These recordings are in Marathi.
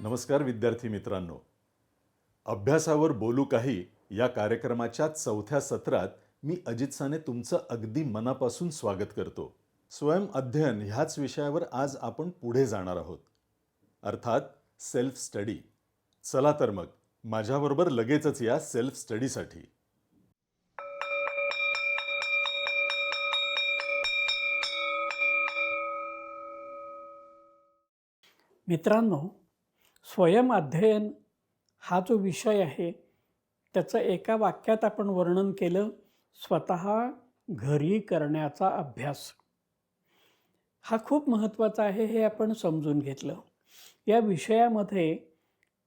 नमस्कार विद्यार्थी मित्रांनो. अभ्यासावर बोलू काही या कार्यक्रमाच्या चौथ्या सत्रात मी अजित साने तुमचं अगदी मनापासून स्वागत करतो. स्वयं अध्ययन ह्याच विषयावर आज आपण पुढे जाणार आहोत, अर्थात सेल्फ स्टडी. चला तर मग माझ्याबरोबर लगेचच या सेल्फ स्टडीसाठी. मित्रांनो, स्वयंअध्ययन हा जो विषय आहे त्याचं एका वाक्यात आपण वर्णन केलं, स्वतः घरी करण्याचा अभ्यास. हा खूप महत्त्वाचा आहे हे आपण समजून घेतलं. या विषयामध्ये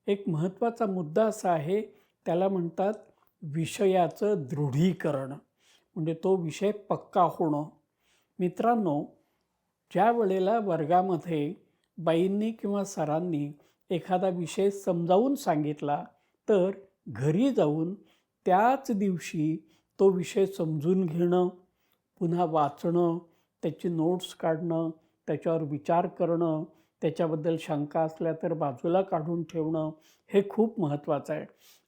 एक महत्त्वाचा मुद्दा असा आहे, त्याला म्हणतात विषयाचं दृढीकरण, म्हणजे तो विषय पक्का होणं. मित्रांनो, ज्या वेळेला वर्गामध्ये बाईंनी किंवा सरांनी एखादा विषय समजावून सांगितला तर घरी जाऊन त्याच दिवशी तो विषय समजून घेणं, पुन्हा वाचणं, त्याची नोट्स काढणं, त्याच्यावर विचार करणं, त्याच्याबद्दल शंका असल्या तर बाजूला काढून ठेवणं हे खूप महत्त्वाचं आहे.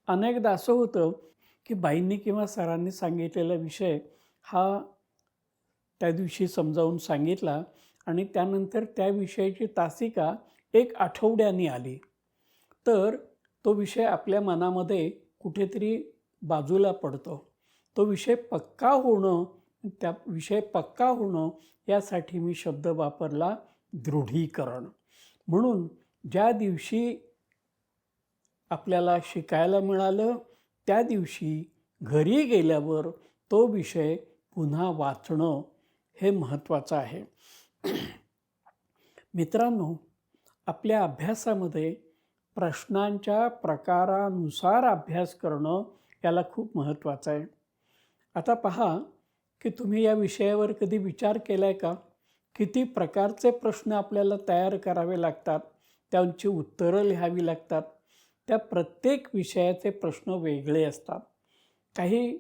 अनेकदा असं होतं की बाईंनी किंवा सरांनी सांगितलेला विषय हा त्या दिवशी समजावून सांगितला आणि त्यानंतर त्या विषयाची तासिका एक आठवड्याने आली तर तो विषय आपल्या मनामध्ये कुठेतरी बाजूला पडतो. तो विषय पक्का होणं, त्या विषय पक्का होणं यासाठी मी शब्द वापरला दृढीकरण. म्हणून ज्या दिवशी आपल्याला शिकायला मिळालं त्या दिवशी घरी गेल्यावर तो विषय पुन्हा वाचणं हे महत्त्वाचं आहे. मित्रांनो, आपल्या अभ्यासामध्ये प्रश्नांच्या प्रकारानुसार अभ्यास करणं याला खूप महत्त्वाचं आहे. आता पहा की तुम्ही या विषयावर कधी विचार केला आहे का? किती प्रकारचे प्रश्न आपल्याला तयार करावे लागतात, त्यांची उत्तरं लिहावी लागतात. त्या प्रत्येक विषयाचे प्रश्न वेगळे असतात. काही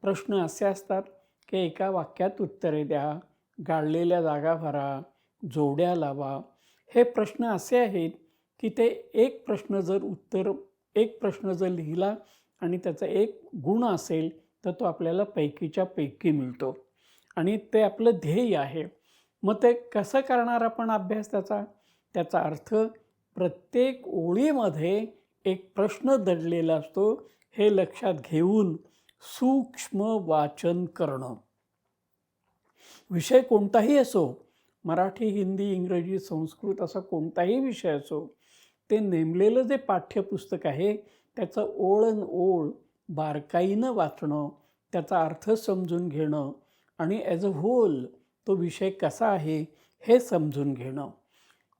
प्रश्न असे असतात की एका वाक्यात उत्तरे द्या, गाळलेल्या जागा भरा, जोड्या लावा. हे प्रश्न असे आहेत की ते एक प्रश्न जर लिहिला आणि त्याचा एक गुण असेल तर तो आपल्याला पैकीच्या पैकी मिळतो आणि ते आपलं ध्येय आहे. मग ते कसं करणार आपण अभ्यास त्याचा अर्थ प्रत्येक ओळीमध्ये एक प्रश्न दडलेला असतो हे लक्षात घेऊन सूक्ष्म वाचन करणं. विषय कोणताही असो, मराठी, हिंदी, इंग्रजी, संस्कृत असा कोणताही विषय असो, ते नेमलेलं जे पाठ्यपुस्तक आहे त्याचं ओळ बारकाईनं वाचणं, त्याचा अर्थ समजून घेणं आणि ॲज अ होल तो विषय कसा आहे हे समजून घेणं.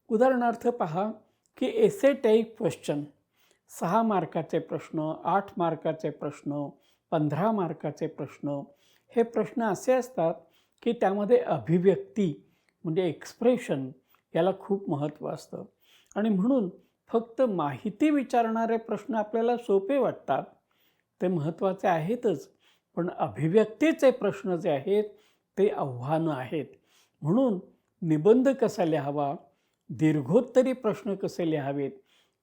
उदाहरणार्थ पहा की एसे टाईप क्वेश्चन, 6 मार्काचे प्रश्न, 8 मार्काचे प्रश्न, 15 मार्काचे प्रश्न, हे प्रश्न असे असतात की त्यामध्ये अभिव्यक्ती म्हणजे एक्सप्रेशन याला खूप महत्त्व असतं आणि म्हणून फक्त माहिती विचारणारे प्रश्न आपल्याला सोपे वाटतात, ते महत्त्वाचे आहेतच, पण अभिव्यक्तीचे प्रश्न जे आहेत ते आव्हानं आहेत. म्हणून निबंध कसा लिहावा, दीर्घोत्तरी प्रश्न कसे लिहावेत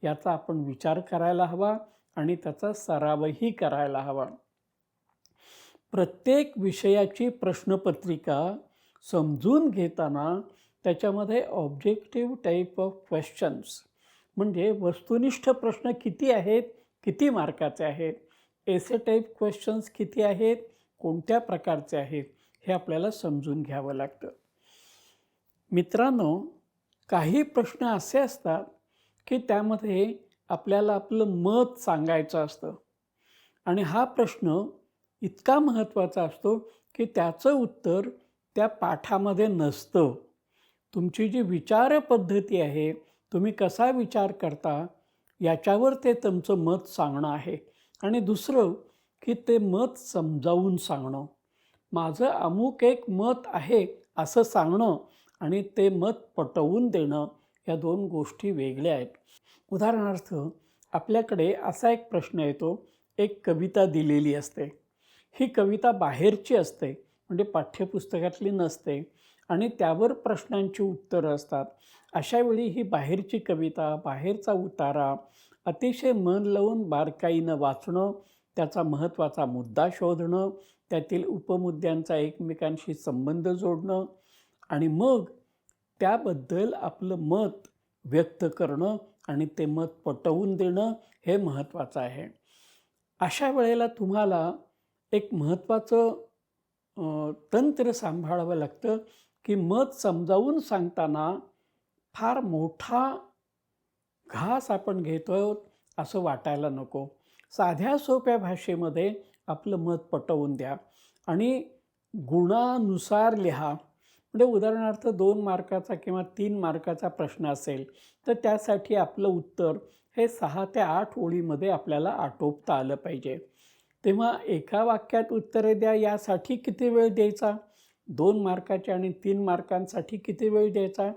याचा आपण विचार करायला हवा आणि त्याचा सरावही करायला हवा. प्रत्येक विषयाची प्रश्नपत्रिका समजून घेताना त्याच्यामध्ये ऑब्जेक्टिव्ह टाईप ऑफ क्वेश्चन्स म्हणजे वस्तुनिष्ठ प्रश्न किती आहेत, किती मार्काचे आहेत, एसे टाईप क्वेश्चन्स किती आहेत, कोणत्या प्रकारचे आहेत हे आपल्याला समजून घ्यावं लागतं. मित्रांनो, काही प्रश्न असे असतात की त्यामध्ये आपल्याला आपलं मत सांगायचं असतं आणि हा प्रश्न इतका महत्त्वाचा असतो की त्याचं उत्तर त्या पाठामध्ये नसतं. तुमची जी विचार पद्धती आहे, तुम्ही कसा विचार करता याच्यावर ते तुमचं मत सांगणं आहे. आणि दुसरं की ते मत समजावून सांगणं. माझं अमुक एक मत आहे असं सांगणं आणि ते मत पटवून देणं या दोन गोष्टी वेगळ्या आहेत. उदाहरणार्थ आपल्याकडे असा एक प्रश्न येतो, एक कविता दिलेली असते. ही कविता बाहेरची असते म्हणजे पाठ्यपुस्तकातली नसते आणि त्यावर प्रश्नांची उत्तरं असतात. अशा वेळी ही बाहेरची कविता, बाहेरचा उतारा अतिशय मन लावून बारकाईनं वाचणं, त्याचा महत्त्वाचा मुद्दा शोधणं, त्यातील उपमुद्द्यांचा एकमेकांशी संबंध जोडणं आणि मग त्याबद्दल आपलं मत व्यक्त करणं आणि ते मत पटवून देणं हे महत्त्वाचं आहे. अशा वेळेला तुम्हाला एक महत्त्वाचं तंत्र सांभाळावं लागतं की मत समजावून सांगताना फार मोठा घास आपण घेतोय असं वाटायला नको. साध्या सोप्या भाषेमध्ये आपलं मत पटवून द्या आणि गुणानुसार लिहा. म्हणजे उदाहरणार्थ 2 मार्काचा किंवा 3 मार्काचा प्रश्न असेल तर त्यासाठी आपलं उत्तर हे 6 ते 8 ओळीमध्ये आपल्याला आटोपता आलं पाहिजे. तेव्हा एका वाक्यात उत्तरे द्या यासाठी किती वेळ द्यायचा, 2 मार्काच्या आणि 3 मार्कांसाठी किती वेळ द्यायचा,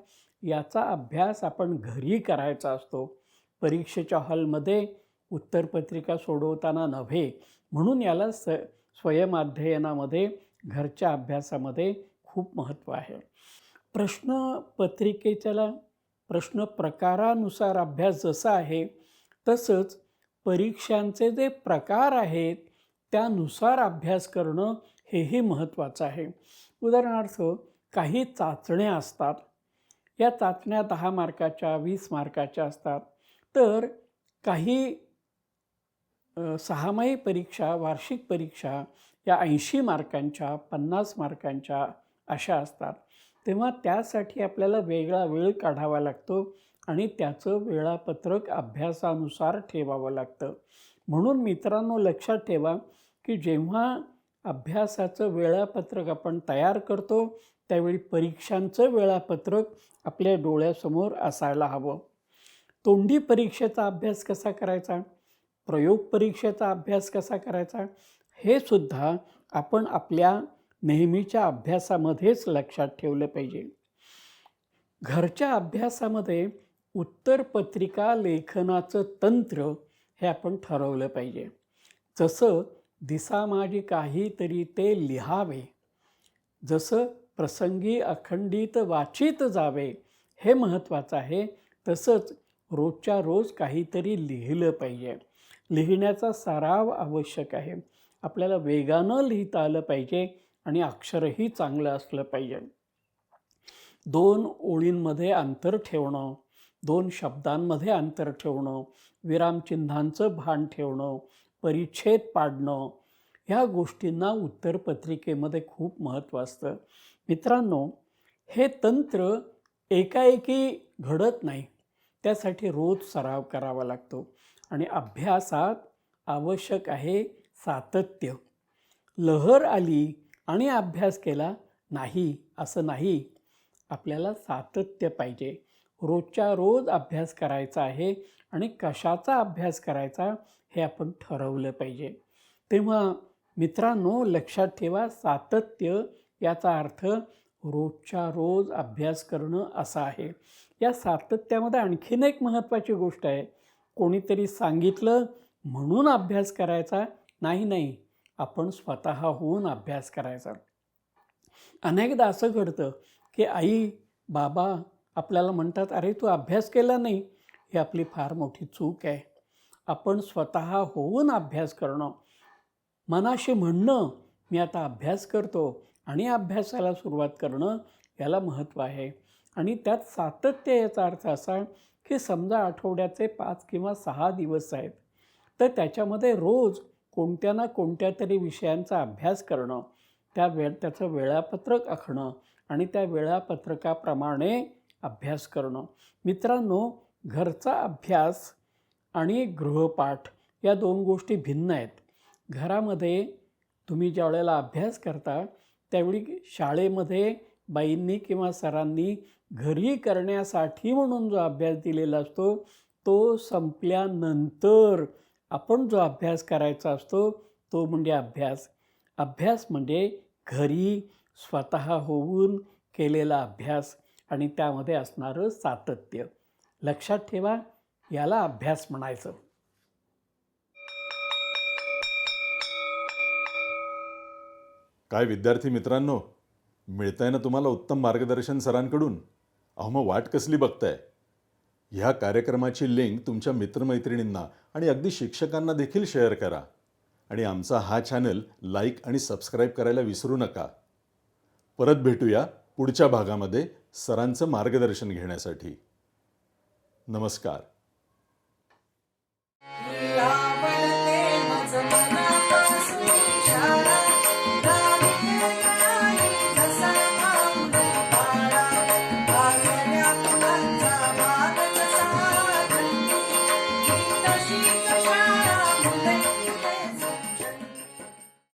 याचा अभ्यास आपण घरी करायचा असतो. परीक्षेच्या हॉलमध्ये उत्तरपत्रिका सोडवताना नव्हे. म्हणून याला स्वयंअध्ययनामध्ये, घरच्या अभ्यासामध्ये खूप महत्त्व आहे. प्रश्नपत्रिकेच्याला प्रश्न प्रकारानुसार अभ्यास जसा आहे तसंच परीक्षांचे जे प्रकार आहेत त्यानुसार अभ्यास करणं हेही महत्त्वाचं आहे. उदाहरणार्थ काही चाचण्या असतात. या चाचण्या 10 मार्काच्या, 20 मार्काच्या असतात. तर काही 6माही परीक्षा, वार्षिक परीक्षा या 80 मार्कांच्या, 50 मार्कांच्या अशा असतात. तेव्हा त्यासाठी आपल्याला वेगळा वेळ काढावा लागतो आणि त्याचं वेळापत्रक अभ्यासानुसार ठेवावं लागतं. म्हणून मित्रांनो लक्षात ठेवा की जेव्हा अभ्यासाचं वेळापत्रक आपण तयार करतो त्यावेळी परीक्षांचं वेळापत्रक आपल्या डोळ्यासमोर असायला हवं. तोंडी परीक्षेचा अभ्यास कसा करायचा, प्रयोग परीक्षेचा अभ्यास कसा करायचा हे सुद्धा आपण आपल्या नेहमीच्या अभ्यासामध्येच लक्षात ठेवलं पाहिजे. घरच्या अभ्यासामध्ये उत्तरपत्रिका लेखनाचं तंत्र हे आपण ठरवलं पाहिजे. जसं दिसामाजी काहीतरी ते लिहावे, जसं प्रसंगी अखंडित वाचित जावे हे महत्त्वाचं आहे, तसंच रोजच्या रोज काहीतरी लिहिलं पाहिजे. लिहिण्याचा सराव आवश्यक आहे. आपल्याला वेगानं लिहिता आलं पाहिजे आणि अक्षरही चांगलं असलं पाहिजे. 2 ओळींमध्ये अंतर ठेवणं, 2 शब्दांमध्ये अंतर ठेवणं, विरामचिन्हांचं भान ठेवणं, परिच्छेद पाडणं ह्या गोष्टींना उत्तरपत्रिकेमध्ये खूप महत्त्व असतं. मित्रांनो हे तंत्र एकाएकी घडत नाही. त्यासाठी रोज सराव करावा लागतो आणि अभ्यासात आवश्यक आहे सातत्य. लहर आली आणि अभ्यास केला नाही असं नाही. आपल्याला सातत्य पाहिजे. रोजच्या रोज अभ्यास करायचा आहे आणि कशाचा अभ्यास करायचा हे आपण ठरवलं पाहिजे. तेव्हा मित्रांनो लक्षात ठेवा सातत्य याचा अर्थ रोजच्या रोज अभ्यास करणं असा आहे. या सातत्यामध्ये आणखीन एक महत्त्वाची गोष्ट आहे. कोणीतरी सांगितलं म्हणून अभ्यास करायचा नाही. आपण स्वतःहून अभ्यास करायचा. अनेकदा असं घडतं की आई बाबा आपल्याला म्हणतात अरे तू अभ्यास केला नाही. ही आपली फार मोठी चूक आहे. आपण स्वतः होऊन अभ्यास करणं, मनाशी म्हणणं मी आता अभ्यास करतो आणि अभ्यासाला सुरुवात करणं याला महत्त्व आहे. आणि त्यात सातत्य याचा अर्थ असा की समजा आठवड्याचे 5 किंवा 6 दिवस आहेत तर त्याच्यामध्ये रोज कोणत्या ना कोणत्या तरी विषयांचा अभ्यास करणं, त्याचं वेळापत्रक आखणं आणि त्या वेळापत्रकाप्रमाणे अभ्यास करणं. मित्रांनो घरचा अभ्यास आणि गृहपाठ या 2 गोष्टी भिन्न आहेत. घरामध्ये तुम्ही ज्या वेळेला अभ्यास करता त्यावेळी शाळेमध्ये बाईंनी किंवा सरांनी घरी करण्यासाठी म्हणून जो अभ्यास दिलेला असतो तो संपल्यानंतर आपण जो अभ्यास करायचा असतो तो म्हणजे अभ्यास. अभ्यास म्हणजे घरी स्वतः होऊन केलेला अभ्यास आणि त्यामध्ये असणारं सातत्य. लक्षात ठेवा याला अभ्यास म्हणायचं. काय विद्यार्थी मित्रांनो, मिळतंय ना तुम्हाला उत्तम मार्गदर्शन सरांकडून? अहो मग वाट कसली बघताय? ह्या कार्यक्रमाची लिंक तुमच्या मित्रमैत्रिणींना आणि अगदी शिक्षकांना देखील शेअर करा. आणि आमचा हा चॅनल लाईक आणि सबस्क्राईब करायला विसरू नका. परत भेटूया पुढच्या भागामध्ये सरांचं मार्गदर्शन घेण्यासाठी. नमस्कार.